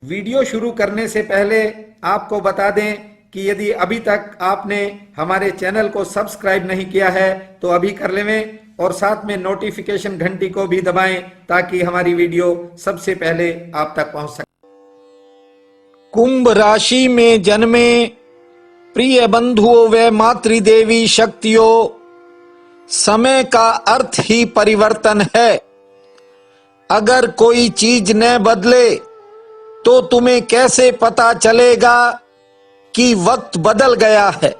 Video शुरू करने से पहले आपको बता दें कि यदि अभी तक आपने हमारे चैनल को सब्सक्राइब नहीं किया है तो अभी कर लें और साथ में नोटिफिकेशन घंटी को भी दबाएं ताकि हमारी वीडियो सबसे पहले आप तक पहुंच सके। कुंभ राशि में जन्मे प्रिय बंधुओं व मातृदेवी शक्तियों, समय का अर्थ ही परिवर्तन है। अगर कोई चीज न बदले तो तुम्हें कैसे पता चलेगा कि वक्त बदल गया है।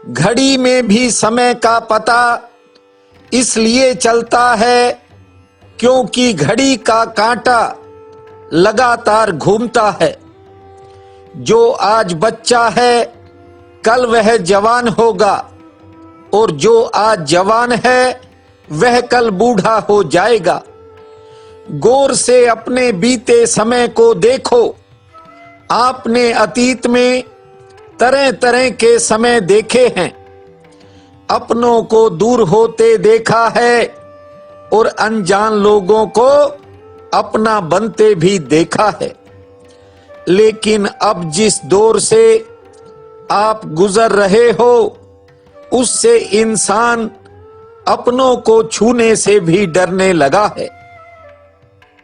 घड़ी में भी समय का पता इसलिए चलता है क्योंकि घड़ी का कांटा लगातार घूमता है। जो आज बच्चा है कल वह जवान होगा और जो आज जवान है वह कल बूढ़ा हो जाएगा। गौर से अपने बीते समय को देखो। आपने अतीत में तरह तरह के समय देखे हैं। अपनों को दूर होते देखा है और अनजान लोगों को अपना बनते भी देखा है। लेकिन अब जिस दौर से आप गुजर रहे हो उससे इंसान अपनों को छूने से भी डरने लगा है।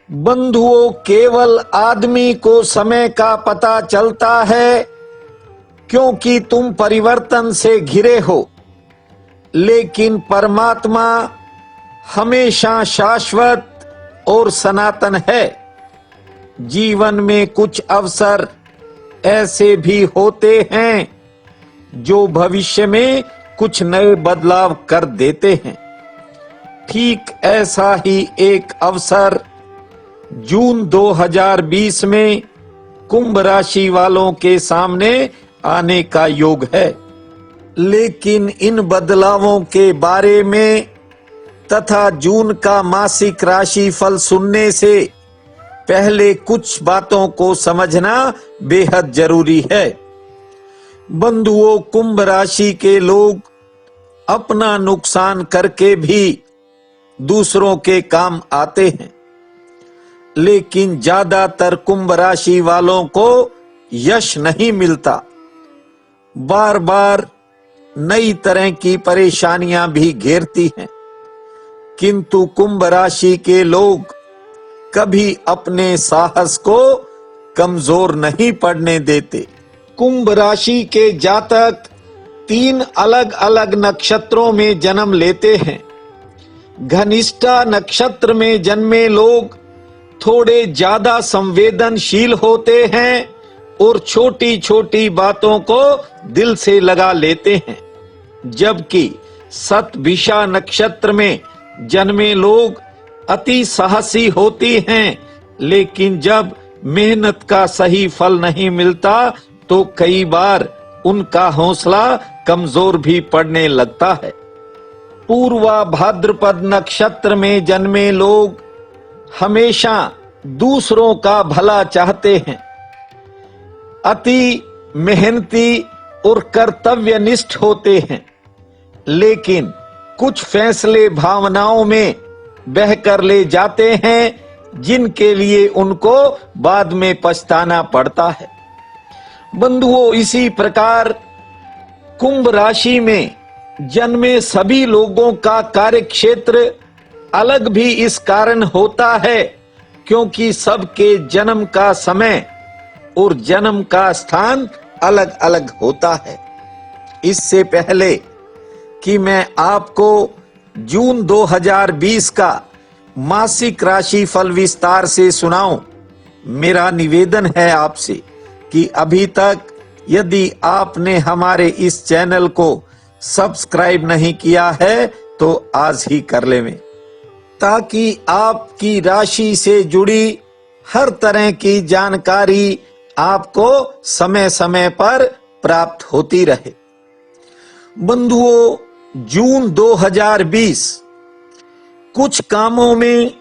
बंधुओं, केवल आदमी को समय का पता चलता है क्योंकि तुम परिवर्तन से घिरे हो, लेकिन परमात्मा हमेशा शाश्वत और सनातन है। जीवन में कुछ अवसर ऐसे भी होते हैं जो भविष्य में कुछ नए बदलाव कर देते हैं। ठीक ऐसा ही एक अवसर जून 2020 में कुंभ राशि वालों के सामने आने का योग है। लेकिन इन बदलावों के बारे में तथा जून का मासिक राशि फल सुनने से पहले कुछ बातों को समझना बेहद जरूरी है। बंधुओं, कुंभ राशि के लोग अपना नुकसान करके भी दूसरों के काम आते हैं, लेकिन ज्यादातर कुंभ राशि वालों को यश नहीं मिलता। बार बार नई तरह की परेशानियां भी घेरती हैं, किंतु कुंभ राशि के लोग कभी अपने साहस को कमजोर नहीं पड़ने देते। कुंभ राशि के जातक 3 अलग अलग नक्षत्रों में जन्म लेते हैं। घनिष्ठा नक्षत्र में जन्मे लोग थोड़े ज्यादा संवेदनशील होते हैं और छोटी छोटी बातों को दिल से लगा लेते हैं, जबकि शतभिषा नक्षत्र में जन्मे लोग अति साहसी होती हैं, लेकिन जब मेहनत का सही फल नहीं मिलता तो कई बार उनका हौसला कमजोर भी पड़ने लगता है। पूर्वा भाद्रपद नक्षत्र में जन्मे लोग हमेशा दूसरों का भला चाहते हैं, अति मेहनती और कर्तव्यनिष्ठ होते हैं, लेकिन कुछ फैसले भावनाओं में बहकर ले जाते हैं जिनके लिए उनको बाद में पछताना पड़ता है। बंधुओं, इसी प्रकार कुंभ राशि में जन्मे सभी लोगों का कार्यक्षेत्र अलग भी इस कारण होता है क्योंकि सबके जन्म का समय और जन्म का स्थान अलग अलग होता है। इससे पहले कि मैं आपको जून 2020 का मासिक राशि फल विस्तार से सुनाऊं, मेरा निवेदन है आपसे कि अभी तक यदि आपने हमारे इस चैनल को सब्सक्राइब नहीं किया है तो आज ही कर लें, ताकि आपकी राशि से जुड़ी हर तरह की जानकारी आपको समय समय पर प्राप्त होती रहे। बंधुओं, जून 2020 कुछ कामों में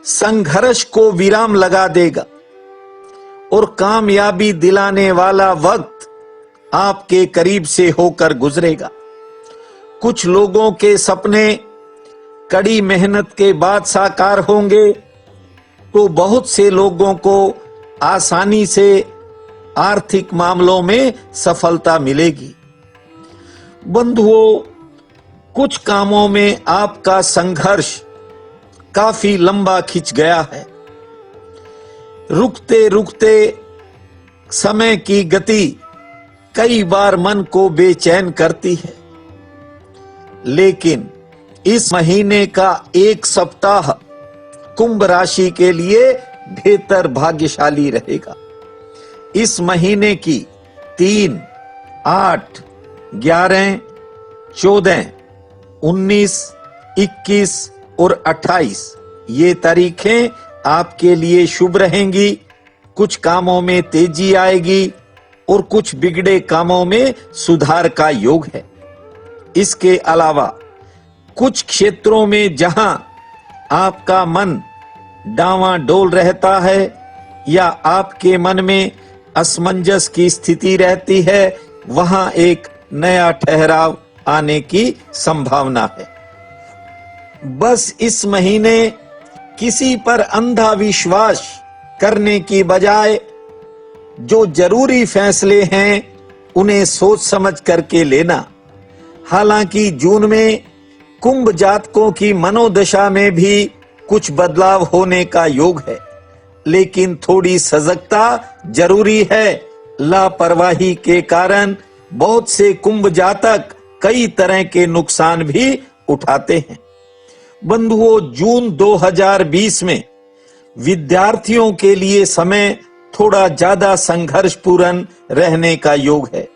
संघर्ष को विराम लगा देगा और कामयाबी दिलाने वाला वक्त आपके करीब से होकर गुजरेगा। कुछ लोगों के सपने कड़ी मेहनत के बाद साकार होंगे तो बहुत से लोगों को आसानी से आर्थिक मामलों में सफलता मिलेगी। बंधुओं, कुछ कामों में आपका संघर्ष काफी लंबा खिंच गया है। रुकते रुकते समय की गति कई बार मन को बेचैन करती है, लेकिन इस महीने का एक सप्ताह कुंभ राशि के लिए बेहतर भाग्यशाली रहेगा। इस महीने की 3, 8, 11, 14, 19, 21 और 28 ये तारीखें आपके लिए शुभ रहेंगी। कुछ कामों में तेजी आएगी और कुछ बिगड़े कामों में सुधार का योग है। इसके अलावा कुछ क्षेत्रों में जहां आपका मन डावाडोल रहता है या आपके मन में असमंजस की स्थिति रहती है, वहां एक नया ठहराव आने की संभावना है। बस इस महीने किसी पर अंधा विश्वास करने की बजाय जो जरूरी फैसले हैं उन्हें सोच समझ करके लेना। हालांकि जून में कुंभ जातकों की मनोदशा में भी कुछ बदलाव होने का योग है, लेकिन थोड़ी सजगता जरूरी है। लापरवाही के कारण बहुत से कुंभ जातक कई तरह के नुकसान भी उठाते हैं। बंधुओं, जून 2020 में विद्यार्थियों के लिए समय थोड़ा ज्यादा संघर्षपूर्ण रहने का योग है,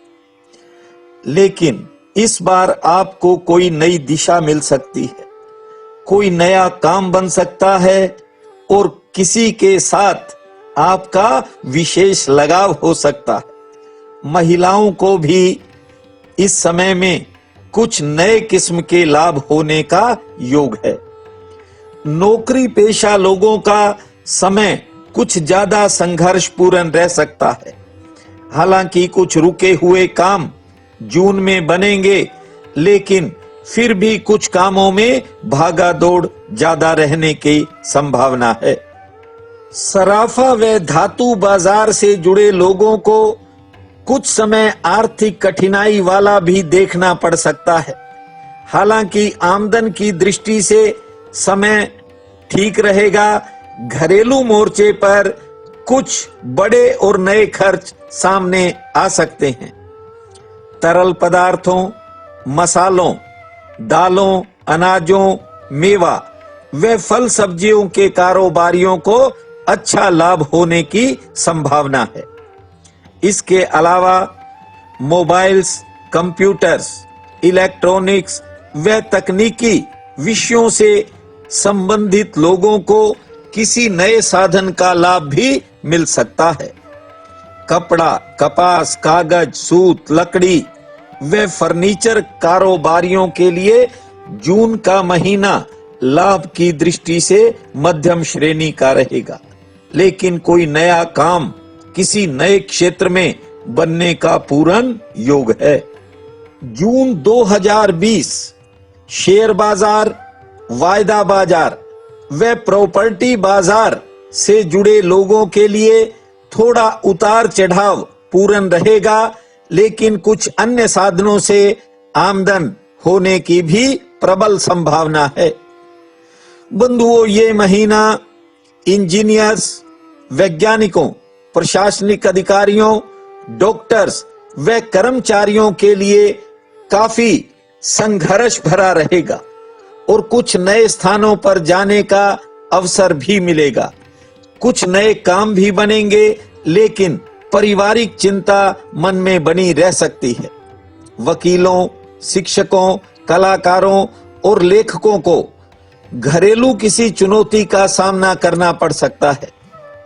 लेकिन इस बार आपको कोई नई दिशा मिल सकती है, कोई नया काम बन सकता है और किसी के साथ आपका विशेष लगाव हो सकता है। महिलाओं को भी इस समय में कुछ नए किस्म के लाभ होने का योग है। नौकरी पेशा लोगों का समय कुछ ज्यादा संघर्षपूर्ण रह सकता है। हालांकि कुछ रुके हुए काम जून में बनेंगे, लेकिन फिर भी कुछ कामों में भागा दौड़ ज्यादा रहने की संभावना है। सराफा व धातु बाजार से जुड़े लोगों को कुछ समय आर्थिक कठिनाई वाला भी देखना पड़ सकता है। हालांकि आमदन की दृष्टि से समय ठीक रहेगा। घरेलू मोर्चे पर कुछ बड़े और नए खर्च सामने आ सकते हैं। तरल पदार्थों, मसालों, दालों, अनाजों, मेवा व फल सब्जियों के कारोबारियों को अच्छा लाभ होने की संभावना है। इसके अलावा मोबाइल्स, कंप्यूटर्स, इलेक्ट्रॉनिक्स व तकनीकी विषयों से संबंधित लोगों को किसी नए साधन का लाभ भी मिल सकता है। कपड़ा, कपास, कागज, सूत, लकड़ी व फर्नीचर कारोबारियों के लिए जून का महीना लाभ की दृष्टि से मध्यम श्रेणी का रहेगा, लेकिन कोई नया काम किसी नए क्षेत्र में बनने का पूर्ण योग है। जून 2020 शेयर बाजार, वायदा बाजार व प्रॉपर्टी बाजार से जुड़े लोगों के लिए थोड़ा उतार चढ़ाव पूर्ण रहेगा, लेकिन कुछ अन्य साधनों से आमदन होने की भी प्रबल संभावना है। बंधुओं, ये महीना इंजीनियर्स, वैज्ञानिकों, प्रशासनिक अधिकारियों, डॉक्टर्स व कर्मचारियों के लिए काफी संघर्ष भरा रहेगा और कुछ नए स्थानों पर जाने का अवसर भी मिलेगा। कुछ नए काम भी बनेंगे, लेकिन पारिवारिक चिंता मन में बनी रह सकती है। वकीलों, शिक्षकों, कलाकारों और लेखकों को घरेलू किसी चुनौती का सामना करना पड़ सकता है।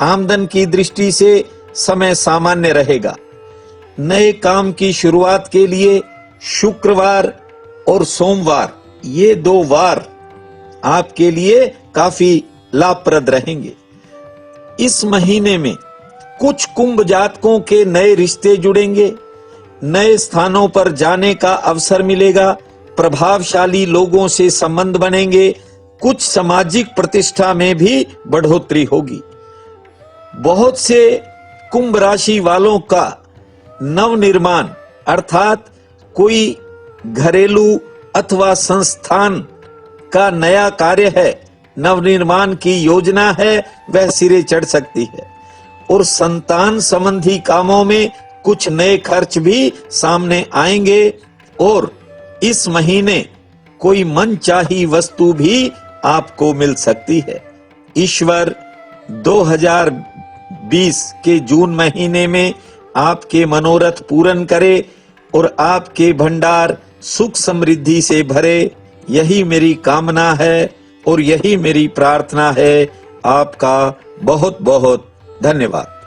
आमदन की दृष्टि से समय सामान्य रहेगा। नए काम की शुरुआत के लिए शुक्रवार और सोमवार, ये 2 वार आपके लिए काफी लाभप्रद रहेंगे। इस महीने में कुछ कुंभ जातकों के नए रिश्ते जुड़ेंगे, नए स्थानों पर जाने का अवसर मिलेगा, प्रभावशाली लोगों से संबंध बनेंगे, कुछ सामाजिक प्रतिष्ठा में भी बढ़ोतरी होगी। बहुत से कुंभ राशि वालों का नवनिर्माण अर्थात कोई घरेलू अथवा संस्थान का नया कार्य है, नवनिर्माण की योजना है, वह सिरे चढ़ सकती है। और संतान संबंधी कामों में कुछ नए खर्च भी सामने आएंगे और इस महीने कोई मनचाही वस्तु भी आपको मिल सकती है। ईश्वर 2020 के जून महीने में आपके मनोरथ पूर्ण करे और आपके भंडार सुख समृद्धि से भरे, यही मेरी कामना है और यही मेरी प्रार्थना है। आपका बहुत बहुत धन्यवाद।